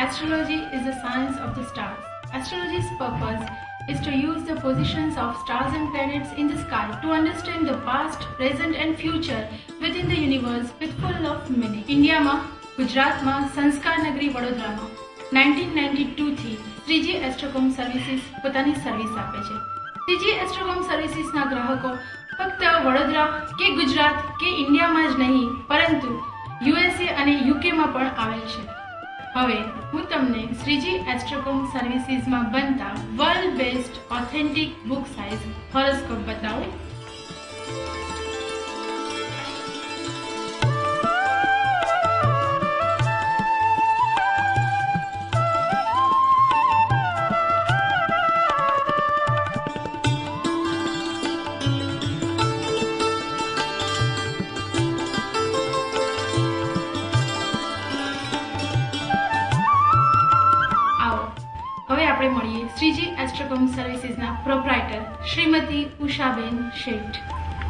Astrology is the science of the stars. Astrology's purpose is to use the positions of stars and planets in the sky to understand the past, present and future within the universe with full of meaning. ઇન્ડિયામાં ગુજરાતમાં સંસ્કાર નગરી વડોદરામાં 1992 થી 3G એસ્ટ્રોકોમ services પોતાની service આપે છે. 3G એસ્ટ્રોકોમ સર્વિસીસના ગ્રાહકો ફક્ત વડોદરા કે ગુજરાત કે ઇન્ડિયામાં જ નહીં પરંતુ USA અને યુકેમાં પણ આવેલ છે. હવે હું તમને 3G એસ્ટ્રોકોમ સર્વિસીસમાં બનતા world best authentic book size horoscope બતાવું. આપણે મળીએ 3G એસ્ટ્રોકોમ સર્વિસીસના પ્રોપ્રાઇટર શ્રીમતી ઉષાબેન શેઠ.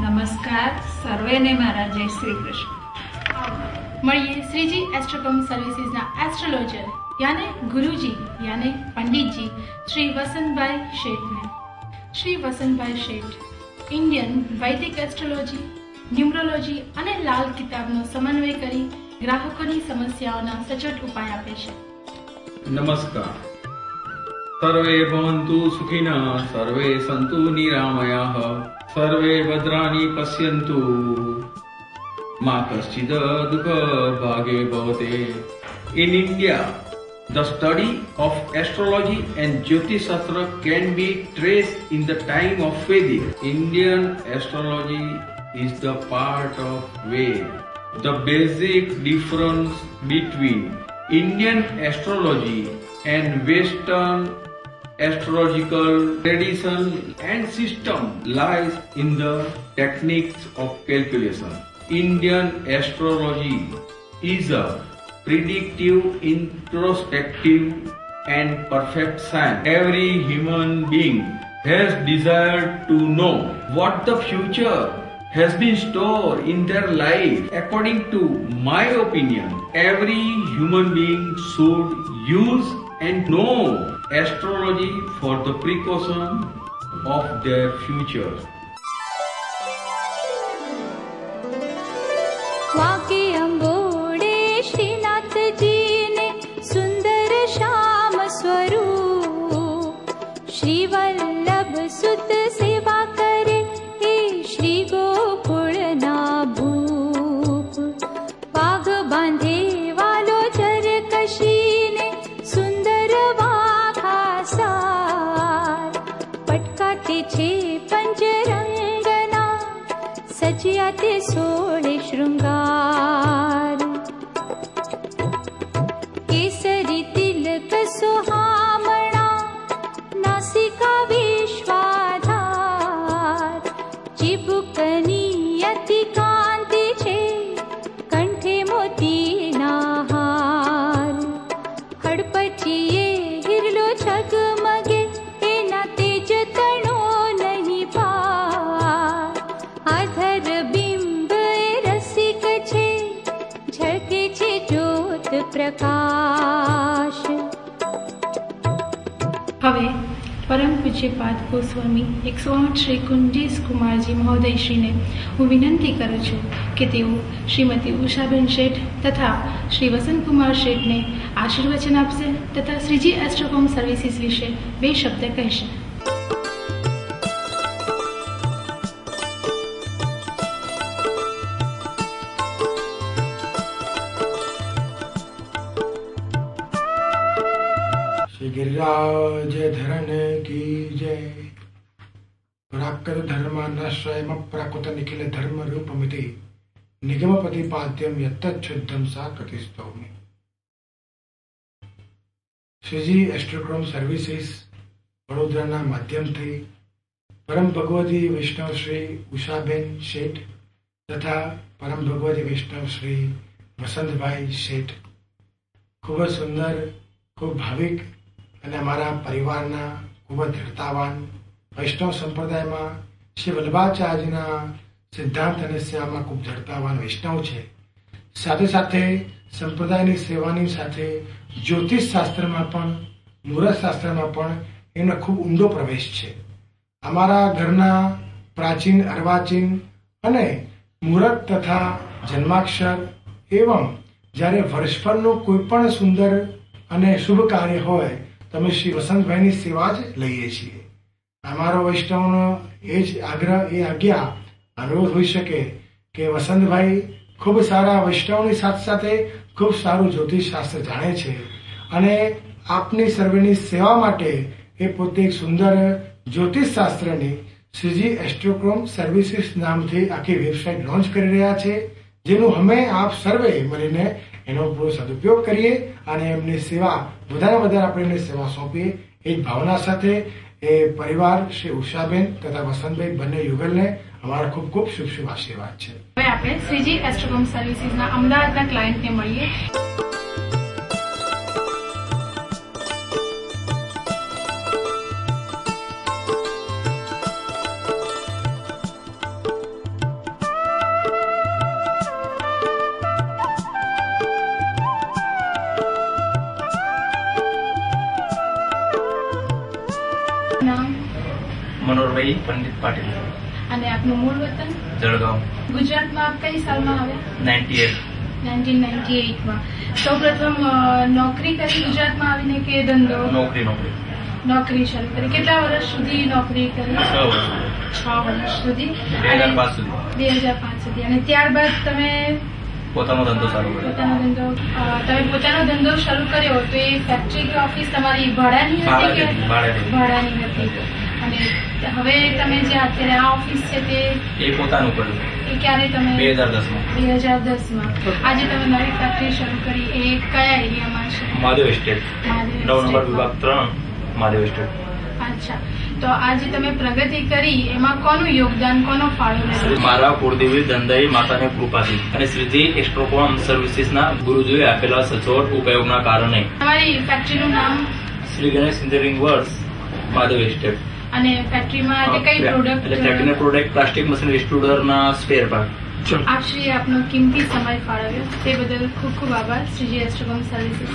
નમસ્કાર, સર્વેને મારા જય શ્રી કૃષ્ણ. મળીએ 3G એસ્ટ્રોકોમ સર્વિસીસના એસ્ટ્રોલોજર यानी गुरुजी यानी पंडित जी श्री वसंतभाई शेठ ने. श्री वसंतभाई शेठ इंडियन वैदिक एस्ट्रोलॉजी, न्यूमरोलॉजी અને લાલ કિતાબનો સમન્વય કરી ગ્રાહકોની સમસ્યાઓના સચોટ ઉપાય આપે છે. નમસ્કાર. सर्वे भवन्तु सुखिनः, सर्वे सन्तु निरामयाः, सर्वे भद्राणि पश्यन्तु, मा कश्चित् दुःखभागे भवते. In India, the study of astrology and Jyotish Shastra can be traced in the time of Vedic. Indian astrology is the part of Ved. The basic difference between Indian astrology and Western astrological tradition and system lies in the techniques of calculation. Indian astrology is a predictive, introspective and perfect science. Every human being has desired to know what the future has been stored in their life. According to my opinion, every human being should use and know astrology for the precaution of their future. वाके अंबोड़े श्रीनाथ जी ने सुंदर श्याम स्वरूप, श्री वल्लभ सुत सेवा करे हे श्री गोकुल ना भूप. वाघ बांधे वालो जर कशी ने सुंदर वाघा सार, पटकाते छे पंचरंगना सजिया ते 16 श्रृंगार. केसरी तिलक सुहामणा नासिका विश्वाधार, चिबुकनी अति कांति छे कंठे मोतीना हार. हड़पचिए हिरलो झगमगे एना तेज तणो नहीं पार. आधर बिंब रसिक छे झळके छे ज्योत प्रकाश. હવે પરમ પૂજ્યપાદ ગોસ્વામી 108 શ્રી કુંજીસ કુમારજી મહોદયશ્રીને હું વિનંતી કરું છું કે તેઓ શ્રીમતી ઉષાબેન શેઠ તથા શ્રી વસંતકુમાર શેઠને આશીર્વચન આપશે તથા 3G એસ્ટ્રોકોમ સર્વિસીસ વિશે 2 શબ્દ કહેશે. गिरिराज धरन की जय. प्राकृत धर्माश्रयम प्राकृत निखिल धर्म रूपमिति निगम प्रतिपाद्यम यत्तच्छुद्धम सा प्रतिस्तौमि. श्रीजी एस्ट्रोकोम सर्विसेस वडोदराना माध्यमथी परम भगवती वैष्णव श्री उषाबेन शेठ तथा परम भगवती वैष्णव श्री वसंतभाई शेठ खूब सुंदर, खूब भाविक અને અમારા પરિવારના ખૂબ જ ધરતાવાન વૈષ્ણવ સંપ્રદાયમાં શ્રી વલ્લભાચાર્યના સિદ્ધાંત અને સેવામાં ખૂબ ધરતાવાન વૈષ્ણવ છે. સાથે સાથે સંપ્રદાયની સેવાની સાથે જ્યોતિષ શાસ્ત્રમાં પણ મુહૂર્ત શાસ્ત્રમાં પણ એનો ખૂબ ઊંડો પ્રવેશ છે. અમારા ઘરના પ્રાચીન અર્વાચીન અને મુહૂર્ત તથા જન્માક્ષર એવં જ્યારે વર્ષભરનું કોઈ પણ સુંદર અને શુભ કાર્ય હોય તો અમે શ્રી વસંતભાઈની સેવા જ લઈએ છીએ. અમારો વૈષ્ણવનો એ જ આગ્રહ એ આજ્ઞા અનુરોધ હોઈ શકે કે વસંતભાઈ ખૂબ સારા વૈષ્ણવની સાથે સાથે ખૂબ સારું જ્યોતિષ શાસ્ત્ર જાણે છે અને આપની સર્વેની સેવા માટે એ પોતે એક સુંદર જ્યોતિષ શાસ્ત્રની શ્રીજી એસ્ટ્રોક્રોમ સર્વિસીસ નામથી આખી વેબસાઇટ લોન્ચ કરી રહ્યા છે, જેનું અમે આપ સર્વે મળીને એનો પૂરો સદુપયોગ કરીએ અને એમની સેવા વધારે વધારે આપણે એમની સેવા સોંપીએ એ જ ભાવના સાથે એ પરિવાર શ્રી ઉષાબેન તથા વસંતભાઈ બંને યુગલને અમારા ખૂબ ખૂબ શુભ શુભ આશીર્વાદ છે. હવે આપણે શ્રીજી એસ્ટ્રોકોમ સર્વિસીસના અમદાવાદના ક્લાયન્ટને મળીએ. मनोहरभाई पंडित पाटिल અને આપનું મૂળ વતન जळगाव. ગુજરાતમાં આપ કઈ સાલમાં આવ્યા? 98 1998માં. સૌપ્રથમ નોકરી કરી ગુજરાતમાં આવીને કે ધંધો? નોકરી શરૂ કરી. કેટલા વર્ષ સુધી નોકરી કરી? 6 વર્ષ સુધી. 2005 સુધી. અને ત્યારબાદ તમે પોતાનો ધંધો ચાલુ કર્યો. તમે પોતાનો ધંધો શરૂ કર્યો તો એ ફેક્ટરી કે ઓફિસ તમારી ભાડાની હતી કે ભાડાની હતી? અને હવે તમે જે અત્યારે આ ઓફિસ છે તે એ પોતાનું કર્યું. એ ક્યારે તમે? 2010માં. આજે તમે નવી ફેક્ટરી શરૂ કરી એ કયા એરિયામાં છે? મહાદેવ એસ્ટેટ, 9 નંબર વિભાગ 3, મહાદેવ એસ્ટેટ. અચ્છા, તો આજે તમે પ્રગતિ કરી એમાં કોનું યોગદાન, કોનો ફાળો રહ્યો? મારા કુળદેવી ધનદાયી માતાની કૃપાથી અને શ્રીજી એસ્ટ્રોકોમ સર્વિસીસના ગુરુજીએ આપેલા સચોટ ઉપયોગના કારણે. તમારી ફેક્ટરીનું નામ? Shri Ganesh engineering works, Mahadev estate. અને ફેક્ટરીમાં કઈ પ્રોડક્ટ? ફેક્ટરીના પ્રોડક્ટ પ્લાસ્ટિક મશીન એક્સટ્રુડરના સ્પેર પાર્ટ. આપશ્રી આપનો કિંમતી સમય ફાળવ્યો તે બદલ ખૂબ ખૂબ આભાર શ્રીજી એસ્ટ્રોકોમ સર્વિસીસ.